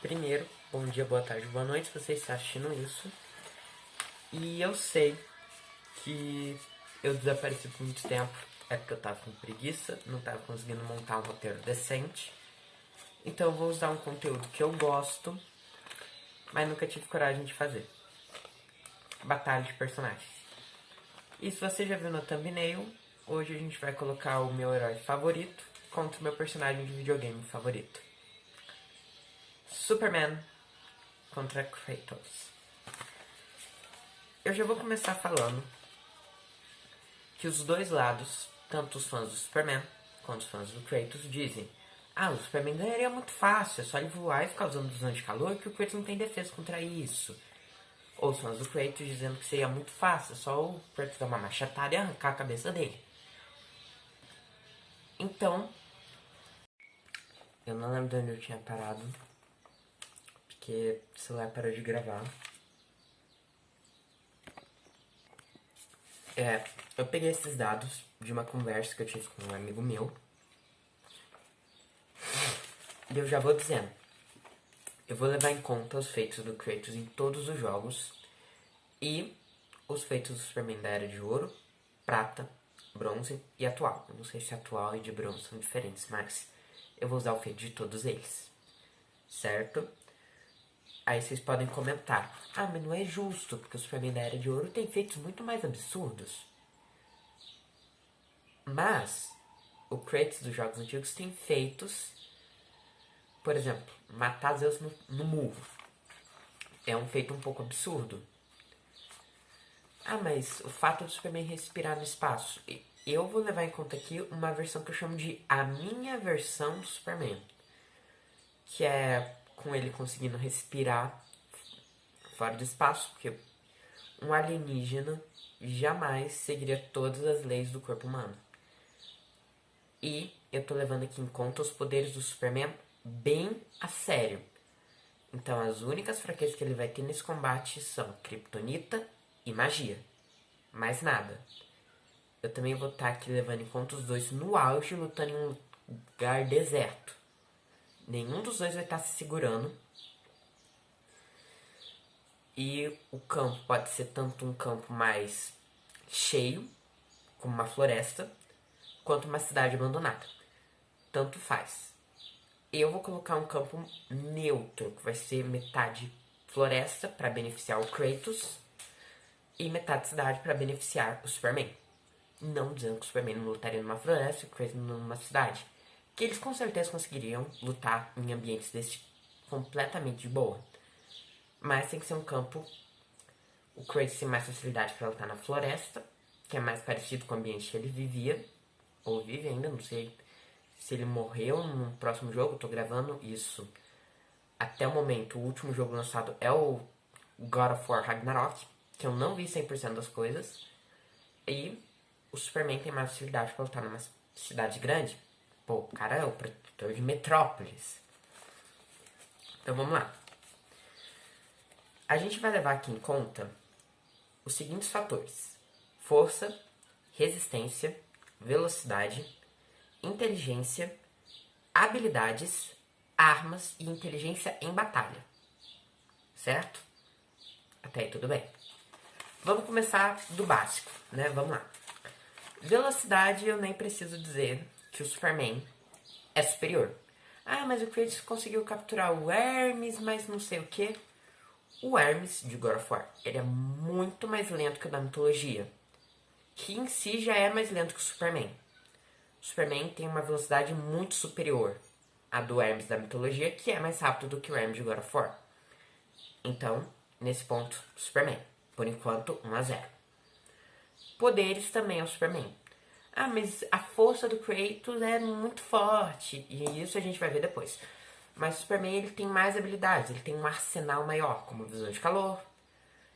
Primeiro, bom dia, boa tarde, boa noite, se você está assistindo isso. E eu sei que eu desapareci por muito tempo, é porque eu tava com preguiça, não tava conseguindo montar um roteiro decente. Então eu vou usar um conteúdo que eu gosto, mas nunca tive coragem de fazer. Batalha de personagens. E se você já viu no thumbnail, hoje a gente vai colocar o meu herói favorito contra o meu personagem de videogame favorito. Superman contra Kratos. Eu já vou começar falando que os dois lados, tanto os fãs do Superman quanto os fãs do Kratos, dizem: o Superman ganharia muito fácil, é só ele voar e ficar usando visão de calor que o Kratos não tem defesa contra isso. Ou os fãs do Kratos dizendo que seria muito fácil, é só o Kratos dar uma machatada e arrancar a cabeça dele. Então, eu não lembro de onde eu tinha parado, porque o celular parou de gravar. Eu peguei esses dados de uma conversa que eu tive com um amigo meu. E eu já vou dizendo. Eu vou levar em conta os feitos do Kratos em todos os jogos. E os feitos do Superman da Era de Ouro, Prata, Bronze e Atual. Eu não sei se atual e de bronze são diferentes, mas eu vou usar o feito de todos eles. Certo? Aí vocês podem comentar: mas não é justo, porque o Superman da Era de Ouro tem feitos muito mais absurdos. Mas o Kratos dos jogos antigos tem feitos, por exemplo, matar Zeus no murro. É um feito um pouco absurdo. Mas o fato do Superman respirar no espaço. Eu vou levar em conta aqui uma versão que eu chamo de a minha versão do Superman. Que é com ele conseguindo respirar fora do espaço, porque um alienígena jamais seguiria todas as leis do corpo humano. E eu tô levando aqui em conta os poderes do Superman bem a sério. Então as únicas fraquezas que ele vai ter nesse combate são Kryptonita e magia. Mais nada. Eu também vou estar aqui levando em conta os dois no auge, lutando em um lugar deserto. Nenhum dos dois vai estar se segurando. E o campo pode ser tanto um campo mais cheio, como uma floresta, quanto uma cidade abandonada. Tanto faz. Eu vou colocar um campo neutro, que vai ser metade floresta para beneficiar o Kratos e metade cidade para beneficiar o Superman. Não dizendo que o Superman não lutaria numa floresta e o Kratos numa cidade. Que eles com certeza conseguiriam lutar em ambientes desse completamente de boa. Mas tem que ser um campo. O Kratos tem mais facilidade para lutar na floresta, que é mais parecido com o ambiente que ele vivia. Ou vive ainda, não sei se ele morreu no próximo jogo. Eu tô gravando isso até o momento. O último jogo lançado é o God of War Ragnarok, que eu não vi 100% das coisas. E o Superman tem mais facilidade para lutar numa cidade grande. Pô, o cara é o protetor de Metrópolis. Então vamos lá. A gente vai levar aqui em conta os seguintes fatores: força, resistência, velocidade, inteligência, habilidades, armas e inteligência em batalha. Certo? Até aí tudo bem. Vamos começar do básico, né? Vamos lá. Velocidade, eu nem preciso dizer que o Superman é superior. Mas o Kratos conseguiu capturar o Hermes, mas não sei o que. O Hermes de God of War, ele é muito mais lento que o da mitologia, que em si já é mais lento que o Superman. O Superman tem uma velocidade muito superior à do Hermes da mitologia, que é mais rápido do que o Hermes de God of War. Então, nesse ponto, Superman. Por enquanto, 1-0. Poderes também é o Superman. Mas a força do Kratos é muito forte, e isso a gente vai ver depois. Mas o Superman, ele tem mais habilidades, ele tem um arsenal maior, como visão de calor,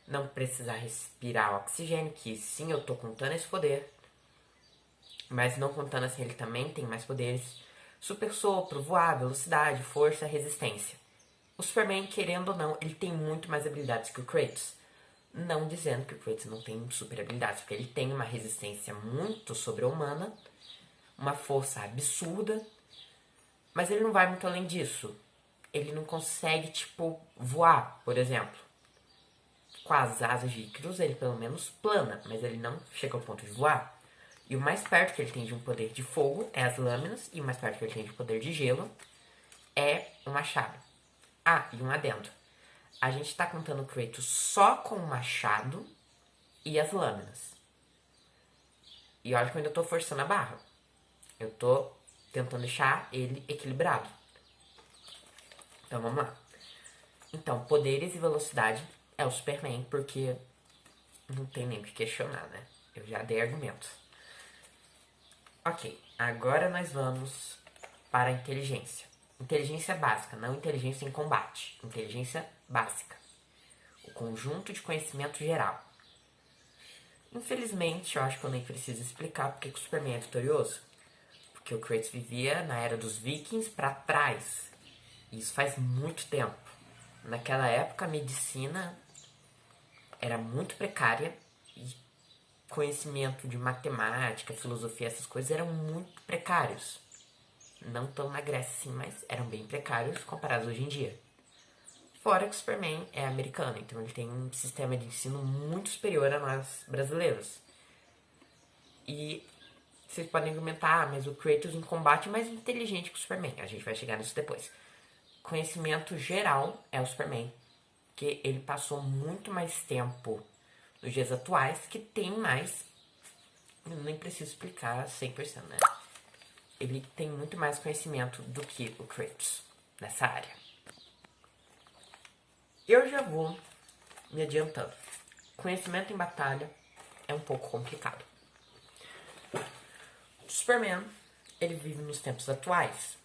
não precisar respirar oxigênio, que sim, eu tô contando esse poder. Mas não contando assim, ele também tem mais poderes. Super sopro, voar, velocidade, força, resistência. O Superman, querendo ou não, ele tem muito mais habilidades que o Kratos. Não dizendo que o Kratos não tem super habilidades, porque ele tem uma resistência muito sobre-humana, uma força absurda, mas ele não vai muito além disso. ele não consegue, tipo, voar, por exemplo. Com as asas de Icarus, ele pelo menos plana, mas ele não chega ao ponto de voar. E o mais perto que ele tem de um poder de fogo é as lâminas, e o mais perto que ele tem de poder de gelo é o machado. Ah, e um adendo. A gente tá contando o Kratos só com o machado e as lâminas. E olha que eu ainda tô forçando a barra. Eu tô tentando deixar ele equilibrado. Então vamos lá. Então, poderes e velocidade é o Superman, porque não tem nem o que questionar, né? Eu já dei argumentos. Ok, agora nós vamos para a inteligência. Inteligência básica, não inteligência em combate. Inteligência básica. O conjunto de conhecimento geral. Infelizmente, eu acho que eu nem preciso explicar porque que o Superman é vitorioso. Porque o Kratos vivia na era dos Vikings para trás. E isso faz muito tempo. Naquela época, a medicina era muito precária e conhecimento de matemática, filosofia, essas coisas eram muito precários. Não tão na Grécia assim, mas eram bem precários comparados hoje em dia. Fora que o Superman é americano, então ele tem um sistema de ensino muito superior a nós brasileiros. E vocês podem argumentar, mas o Kratos em combate é mais inteligente que o Superman. A gente vai chegar nisso depois. Conhecimento geral é o Superman, que ele passou muito mais tempo nos dias atuais, que tem mais. Nem preciso explicar 100%, né? Ele tem muito mais conhecimento do que o Kratos nessa área. Eu já vou me adiantando. Conhecimento em batalha é um pouco complicado. O Superman, ele vive nos tempos atuais.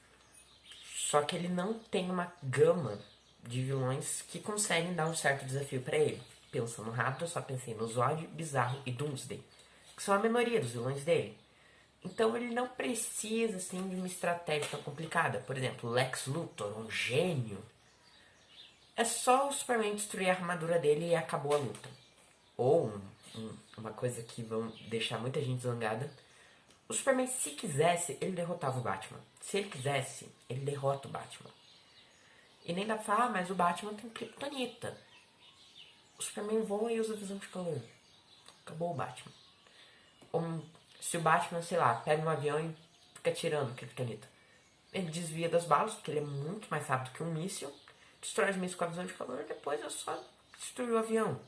Só que ele não tem uma gama de vilões que conseguem dar um certo desafio para ele. Pensando rápido, eu só pensei no Zod, Bizarro e Doomsday, que são a minoria dos vilões dele. Então ele não precisa assim de uma estratégia tão complicada. Por exemplo, Lex Luthor, um gênio. É só o Superman destruir a armadura dele e acabou a luta. Ou uma coisa que vão deixar muita gente zangada. O Superman, se quisesse, ele derrotava o Batman. Se ele quisesse, ele derrota o Batman. E nem dá pra falar, mas o Batman tem kryptonita. O Superman voa e usa visão de calor. Acabou o Batman. Ou se o Batman, sei lá, pega um avião e fica tirando kryptonita. Ele desvia das balas, porque ele é muito mais rápido que um míssil. Destrói os mísseis com a visão de calor e depois é só destruir o avião.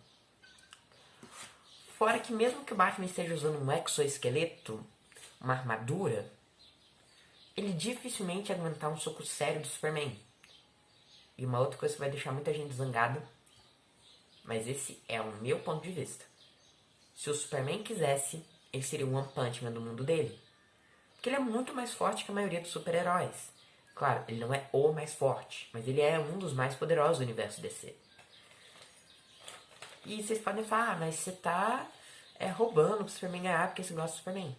Fora que mesmo que o Batman esteja usando um exoesqueleto, uma armadura, ele dificilmente ia aguentar um soco sério do Superman. E uma outra coisa que vai deixar muita gente zangada, mas esse é o meu ponto de vista. Se o Superman quisesse, ele seria o One Punch Man do mundo dele. Porque ele é muito mais forte que a maioria dos super-heróis. Claro, ele não é o mais forte, mas ele é um dos mais poderosos do universo DC. E vocês podem falar, mas você tá roubando pro Superman ganhar porque você gosta do Superman.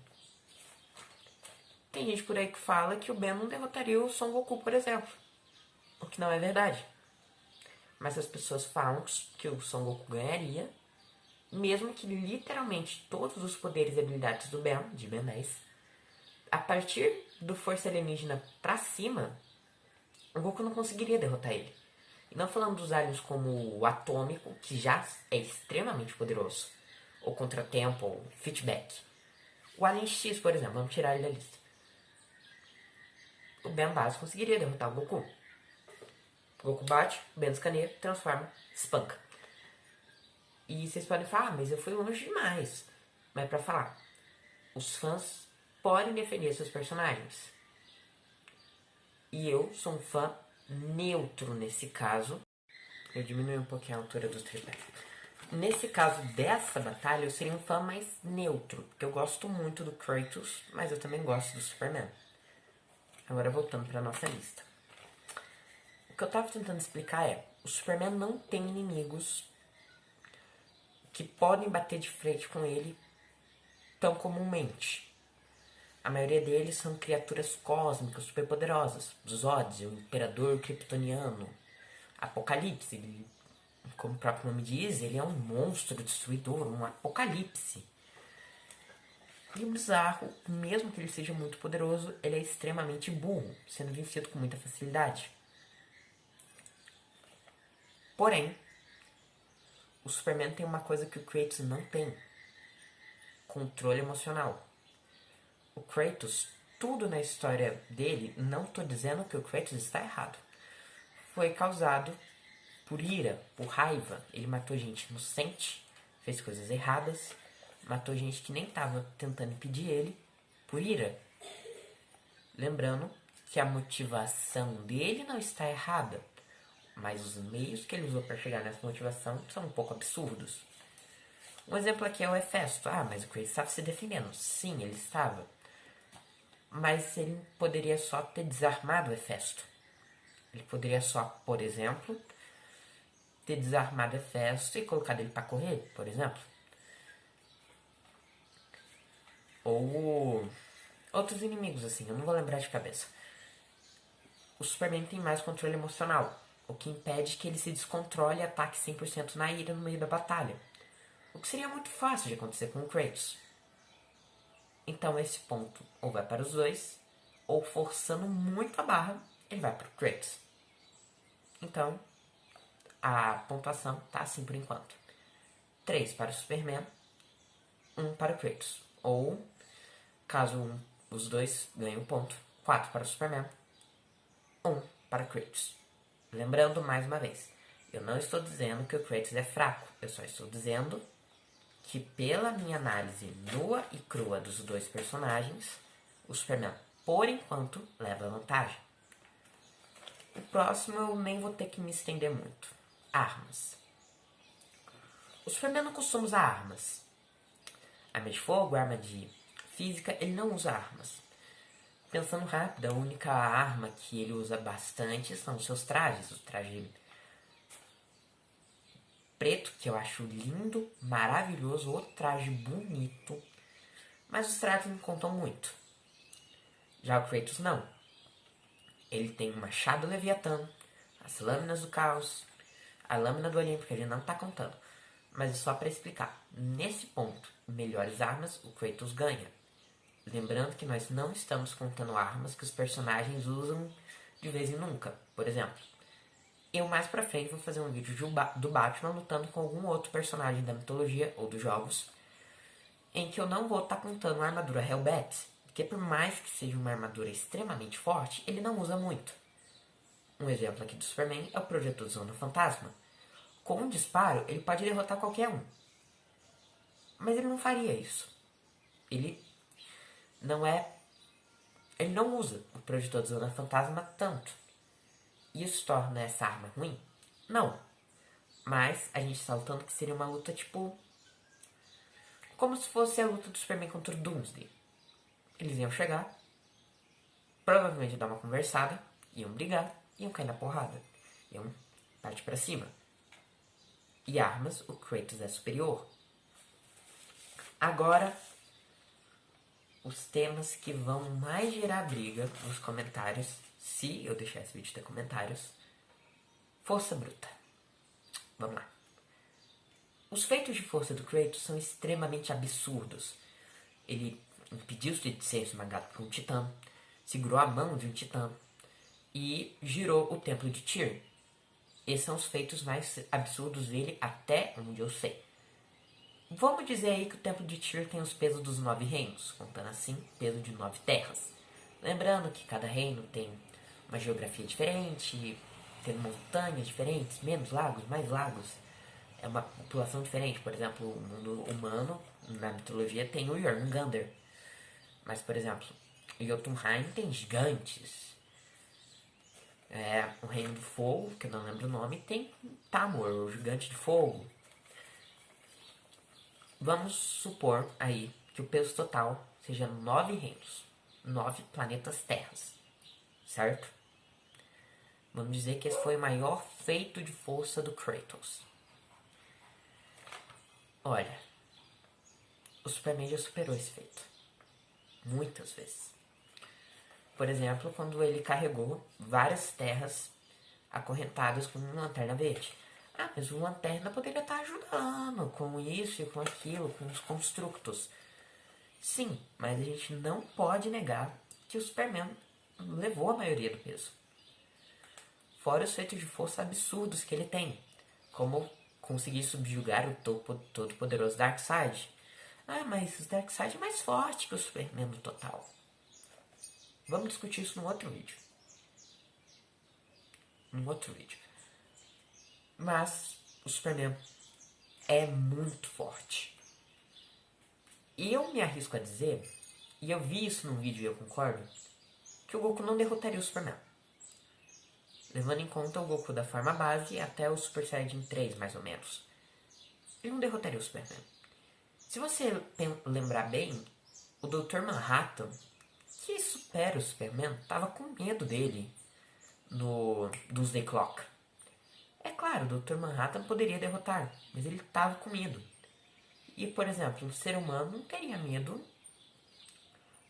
Tem gente por aí que fala que o Ben não derrotaria o Son Goku, por exemplo. O que não é verdade. Mas as pessoas falam que o Son Goku ganharia, mesmo que literalmente todos os poderes e habilidades do Ben, de Ben 10, a partir do Força Alienígena pra cima, o Goku não conseguiria derrotar ele. E não falando dos aliens como o Atômico, que já é extremamente poderoso, ou Contratempo, ou Feedback. O Alien X, por exemplo, vamos tirar ele da lista. O Ben básico conseguiria derrotar o Goku. O Goku bate, o Ben escaneia, transforma, espanca. E vocês podem falar, mas eu fui longe demais. Mas pra falar, os fãs podem defender seus personagens. E eu sou um fã neutro nesse caso. Eu diminui um pouquinho a altura do tripé. Nesse caso dessa batalha, eu seria um fã mais neutro. Porque eu gosto muito do Kratos, mas eu também gosto do Superman. Agora voltando pra nossa lista. O que eu tava tentando explicar é, o Superman não tem inimigos que podem bater de frente com ele tão comumente. A maioria deles são criaturas cósmicas superpoderosas. Zod, o Imperador Kryptoniano. Apocalipse, ele, como o próprio nome diz, ele é um monstro destruidor, um apocalipse. E o Bizarro, mesmo que ele seja muito poderoso, ele é extremamente burro, sendo vencido com muita facilidade. Porém, o Superman tem uma coisa que o Kratos não tem: controle emocional. O Kratos, tudo na história dele, não tô dizendo que o Kratos está errado, foi causado por ira, por raiva. Ele matou gente inocente, fez coisas erradas, matou gente que nem estava tentando impedir ele, por ira. Lembrando que a motivação dele não está errada, mas os meios que ele usou para chegar nessa motivação são um pouco absurdos. Um exemplo aqui é o Hefesto. Mas o Kratos estava se defendendo. Sim, ele estava. Mas ele poderia só ter desarmado o Hefesto. Ele poderia só, por exemplo, ter desarmado o Hefesto e colocado ele para correr, por exemplo. Ou outros inimigos, assim, eu não vou lembrar de cabeça. O Superman tem mais controle emocional, o que impede que ele se descontrole e ataque 100% na ira no meio da batalha. O que seria muito fácil de acontecer com o Kratos. Então esse ponto ou vai para os dois, ou forçando muito a barra, ele vai para o Kratos. Então, a pontuação tá assim por enquanto. 3 para o Superman, 1 para o Kratos. Ou, caso os dois ganhem o ponto, 4 para o Superman, 1 para o Kratos. Lembrando mais uma vez, eu não estou dizendo que o Kratos é fraco, eu só estou dizendo que pela minha análise nua e crua dos dois personagens, o Superman, por enquanto, leva vantagem. O próximo eu nem vou ter que me estender muito. Armas. O Superman não costuma usar armas. Arma de fogo, arma de física, ele não usa armas. Pensando rápido, a única arma que ele usa bastante são os seus trajes. O traje preto, que eu acho lindo, maravilhoso, o traje bonito. Mas os trajes não contam muito. Já o Kratos não. Ele tem o machado Leviatã, as lâminas do caos, a lâmina do Olimpo, que ele não tá contando. Mas é só para explicar. Nesse ponto, melhores armas, o Kratos ganha. Lembrando que nós não estamos contando armas que os personagens usam de vez em nunca. Por exemplo, eu mais pra frente vou fazer um vídeo do Batman lutando com algum outro personagem da mitologia ou dos jogos, em que eu não vou estar contando a armadura Hellbat, porque por mais que seja uma armadura extremamente forte, ele não usa muito. Um exemplo aqui do Superman é o Projetor Zona Fantasma. Com um disparo, ele pode derrotar qualquer um. Mas ele não faria isso. Ele não usa o Projetor de Zona Fantasma tanto. Isso torna essa arma ruim? Não. Mas a gente está lutando que seria uma luta tipo... como se fosse a luta do Superman contra o Doomsday. Eles iam chegar, provavelmente dar uma conversada, iam brigar, iam cair na porrada. Iam partir pra cima. E armas, o Kratos é superior. Agora, os temas que vão mais gerar briga nos comentários, se eu deixar esse vídeo ter comentários. Força bruta. Vamos lá. Os feitos de força do Kratos são extremamente absurdos. Ele impediu-se de ser esmagado por um titã, segurou a mão de um titã e girou o templo de Tyr. Esses são os feitos mais absurdos dele até onde eu sei. Vamos dizer aí que o templo de Tyr tem os pesos dos 9 reinos, contando assim, peso de 9 terras. Lembrando que cada reino tem uma geografia diferente, tem montanhas diferentes, menos lagos, mais lagos. É uma população diferente. Por exemplo, o mundo humano, na mitologia, tem o Jormungandr. Mas, por exemplo, Jotunheim tem gigantes. O Reino do Fogo, que eu não lembro o nome, tem Tamor, o gigante de fogo. Vamos supor aí que o peso total seja 9 reinos, 9 planetas terras, certo? Vamos dizer que esse foi o maior feito de força do Kratos. Olha, o Superman já superou esse feito. Muitas vezes. Por exemplo, quando ele carregou várias terras acorrentadas com uma lanterna verde. Mas o lanterna poderia estar ajudando com isso e com aquilo, com os constructos. Sim, mas a gente não pode negar que o Superman levou a maioria do peso. Fora os feitos de força absurdos que ele tem. como conseguir subjugar o todo-poderoso Darkseid. Ah, mas o Darkseid é mais forte que o Superman no total. Vamos discutir isso num outro vídeo. Mas o Superman é muito forte. E eu me arrisco a dizer, e eu vi isso num vídeo e eu concordo, que o Goku não derrotaria o Superman. Levando em conta o Goku da forma base até o Super Saiyajin 3, mais ou menos. Ele não derrotaria o Superman. Se você lembrar bem, o Dr. Manhattan, que supera o Superman, tava com medo dele no Doomsday Clock. É claro, o Dr. Manhattan poderia derrotar, mas ele tava com medo. E, por exemplo, um ser humano não teria medo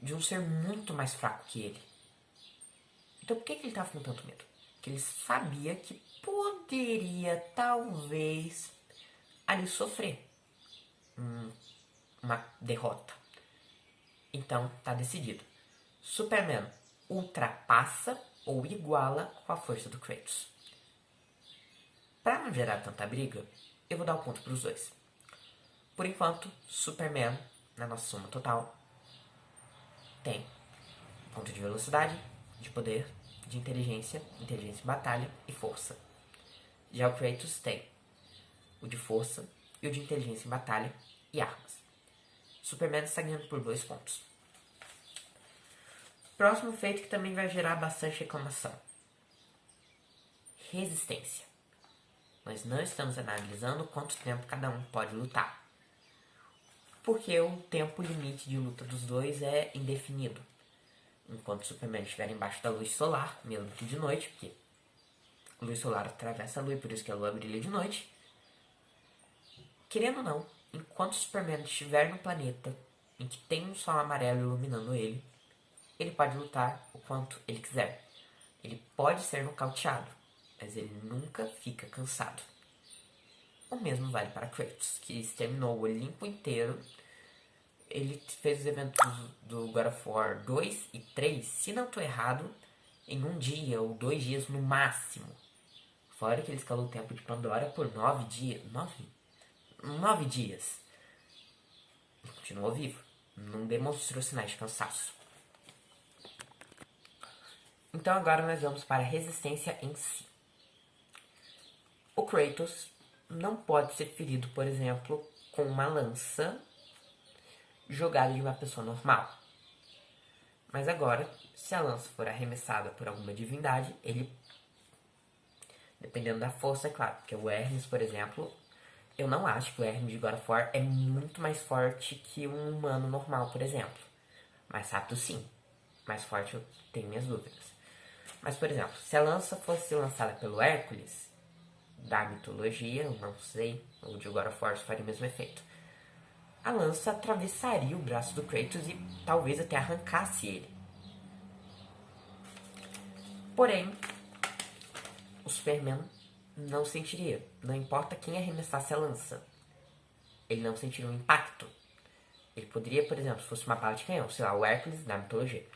de um ser muito mais fraco que ele. Então por que ele estava com tanto medo? Porque ele sabia que poderia, talvez, ali sofrer uma derrota. Então tá decidido. Superman ultrapassa ou iguala com a força do Kratos. Para não gerar tanta briga, eu vou dar o ponto para os dois. Por enquanto, Superman, na nossa soma total, tem ponto de velocidade, de poder, de inteligência em batalha e força. Já o Kratos tem o de força e o de inteligência em batalha e armas. Superman está ganhando por 2 pontos. Próximo feito que também vai gerar bastante reclamação. Resistência. Nós não estamos analisando quanto tempo cada um pode lutar. Porque o tempo limite de luta dos dois é indefinido. Enquanto o Superman estiver embaixo da luz solar, mesmo que de noite, porque a luz solar atravessa a lua e por isso que a lua brilha de noite. Querendo ou não, enquanto o Superman estiver no planeta em que tem um sol amarelo iluminando ele pode lutar o quanto ele quiser. Ele pode ser nocauteado, mas ele nunca fica cansado. O mesmo vale para Kratos, que exterminou o Olimpo inteiro. Ele fez os eventos do God of War 2 e 3, se não estou errado, em 1 dia ou 2 dias no máximo. Fora que ele escalou o tempo de Pandora por 9 dias. 9 dias. Continuou vivo. Não demonstrou sinais de cansaço. Então agora nós vamos para a resistência em si. O Kratos não pode ser ferido, por exemplo, com uma lança jogada de uma pessoa normal. Mas agora, se a lança for arremessada por alguma divindade, ele, dependendo da força, é claro, porque o Hermes, por exemplo, eu não acho que o Hermes de God of War é muito mais forte que um humano normal, por exemplo. Mais rápido, sim. Mais forte, eu tenho minhas dúvidas. Mas, por exemplo, se a lança fosse lançada pelo Hércules, da mitologia, eu não sei, ou de God of War faria o mesmo efeito. A lança atravessaria o braço do Kratos e talvez até arrancasse ele. Porém, o Superman não sentiria. Não importa quem arremessasse a lança. Ele não sentiria um impacto. Ele poderia, por exemplo, se fosse uma bala de canhão, sei lá, o Hércules da mitologia,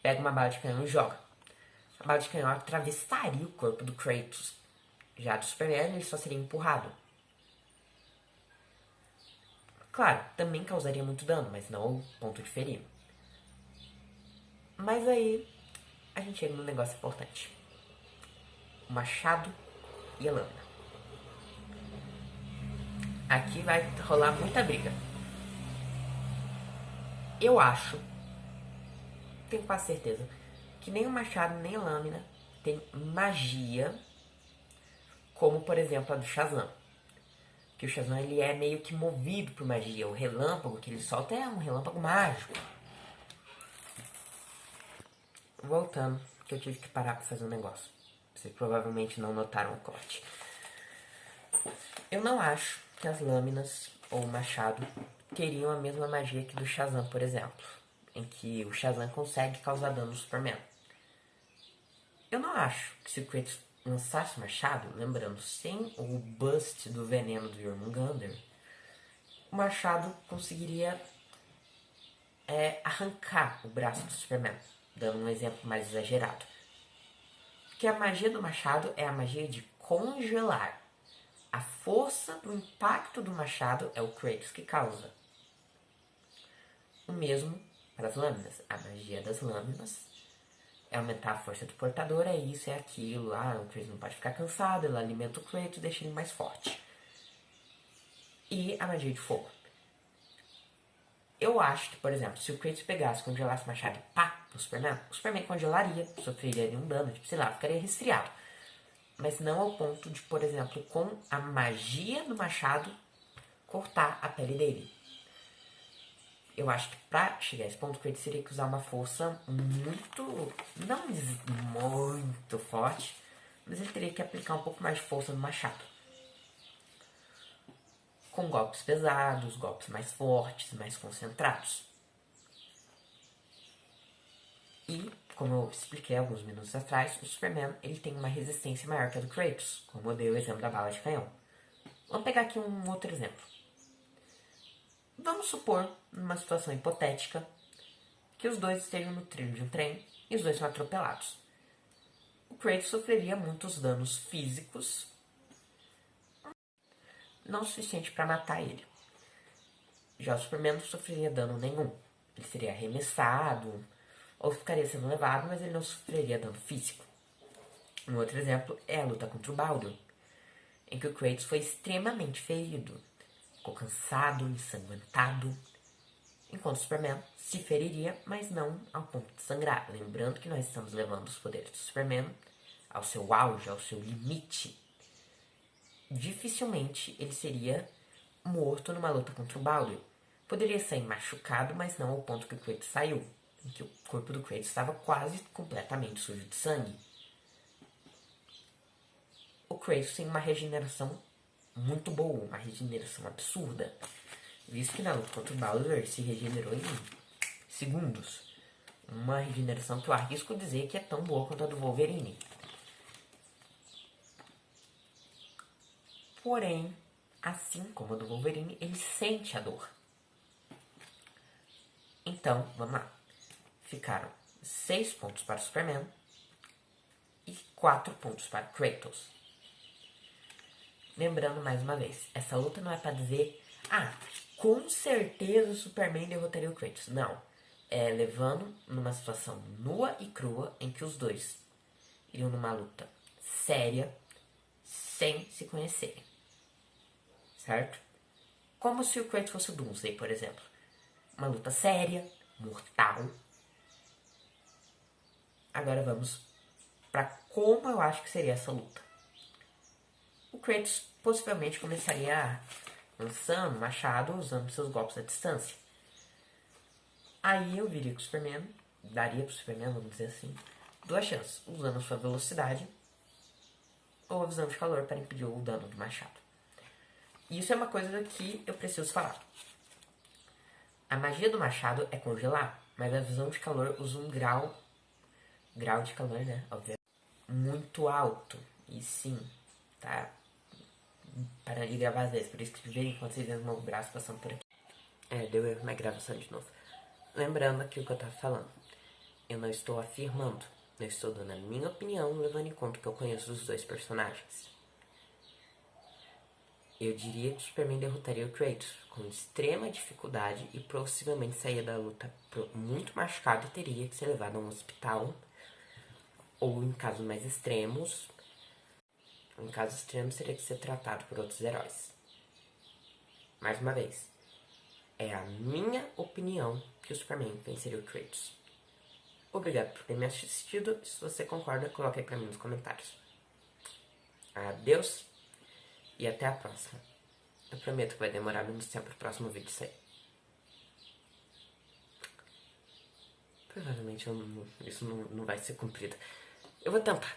pega uma bala de canhão e joga. A bala de canhão atravessaria o corpo do Kratos. Já do Superman, ele só seria empurrado. Claro, também causaria muito dano, mas não ao ponto de ferir. Mas aí, a gente chega num negócio importante. O machado e a lâmina. Aqui vai rolar muita briga. Eu acho, tenho quase certeza, que nem o machado nem a lâmina tem magia, como por exemplo a do Shazam. Que o Shazam ele é meio que movido por magia. O relâmpago que ele solta é um relâmpago mágico. Voltando, que eu tive que parar para fazer um negócio. Vocês provavelmente não notaram o corte. Eu não acho que as lâminas ou o machado teriam a mesma magia que do Shazam, por exemplo. Em que o Shazam consegue causar dano no Superman. Eu não acho que se o Kratos lançasse o machado, lembrando, sem o bust do veneno do Jormungandr, o machado conseguiria arrancar o braço do Superman, dando um exemplo mais exagerado. Porque a magia do machado é a magia de congelar. A força do impacto do machado é o Kratos que causa. O mesmo para as lâminas. A magia das lâminas é aumentar a força do portador, é isso, é aquilo. O Kratos não pode ficar cansado, ela alimenta o Kratos, deixa ele mais forte. E a magia de fogo. Eu acho que, por exemplo, se o Kratos pegasse, congelasse o machado e pá, o Superman congelaria, sofreria nenhum dano, sei lá, ficaria resfriado. Mas não ao ponto de, por exemplo, com a magia do machado, cortar a pele dele. Eu acho que pra chegar a esse ponto, o Kratos teria que usar uma força muito, não muito forte, mas ele teria que aplicar um pouco mais de força no machado. Com golpes pesados, golpes mais fortes, mais concentrados. E, como eu expliquei alguns minutos atrás, o Superman ele tem uma resistência maior que a do Kratos, como eu dei o exemplo da bala de canhão. Vamos pegar aqui um outro exemplo. Vamos supor, numa situação hipotética, que os dois estejam no trilho de um trem e os dois são atropelados. O Kratos sofreria muitos danos físicos, não o suficiente para matar ele. Já o Superman não sofreria dano nenhum. Ele seria arremessado ou ficaria sendo levado, mas ele não sofreria dano físico. Um outro exemplo é a luta contra o Baldur, em que o Kratos foi extremamente ferido. Ficou cansado, ensanguentado, enquanto o Superman se feriria, mas não ao ponto de sangrar. Lembrando que nós estamos levando os poderes do Superman ao seu auge, ao seu limite. Dificilmente ele seria morto numa luta contra o Baldur. Poderia sair machucado, mas não ao ponto que o Kratos saiu, em que o corpo do Kratos estava quase completamente sujo de sangue. O Kratos tem uma regeneração muito boa, uma regeneração absurda, visto que na luta contra o Baldur ele se regenerou em segundos. Uma regeneração que eu arrisco dizer que é tão boa quanto a do Wolverine. Porém, assim como a do Wolverine, ele sente a dor. Então, vamos lá. Ficaram 6 pontos para o Superman e 4 pontos para o Kratos. Lembrando mais uma vez, essa luta não é para dizer, com certeza o Superman derrotaria o Kratos. Não. É levando numa situação nua e crua em que os dois iriam numa luta séria, sem se conhecerem. Certo? Como se o Kratos fosse o Doomsday, por exemplo. Uma luta séria, mortal. Agora vamos para como eu acho que seria essa luta. O Kratos possivelmente começaria lançando machado, usando seus golpes à distância. Aí eu viria com o Superman, daria pro Superman, vamos dizer assim, 2 chances, usando a sua velocidade ou a visão de calor para impedir o dano do machado. Isso é uma coisa que eu preciso falar. A magia do machado é congelar, mas a visão de calor usa um grau de calor, né, obviamente, muito alto. E sim, tá parando de gravar às vezes, por isso que de vez em quando vocês veem o meu braço passando por aqui. Deu erro na gravação de novo. Lembrando aqui o que eu tava falando. Eu não estou afirmando, eu estou dando a minha opinião, levando em conta que eu conheço os dois personagens. Eu diria que o Superman derrotaria o Kratos com extrema dificuldade e possivelmente saía da luta muito machucado e teria que ser levado a um hospital. Ou em casos mais extremos, teria que ser tratado por outros heróis. Mais uma vez, é a minha opinião que o Superman venceria o Kratos. Obrigado por ter me assistido. Se você concorda, coloque aí pra mim nos comentários. Adeus e até a próxima. Eu prometo que vai demorar menos tempo pro próximo vídeo sair. Provavelmente isso não vai ser cumprido. Eu vou tentar.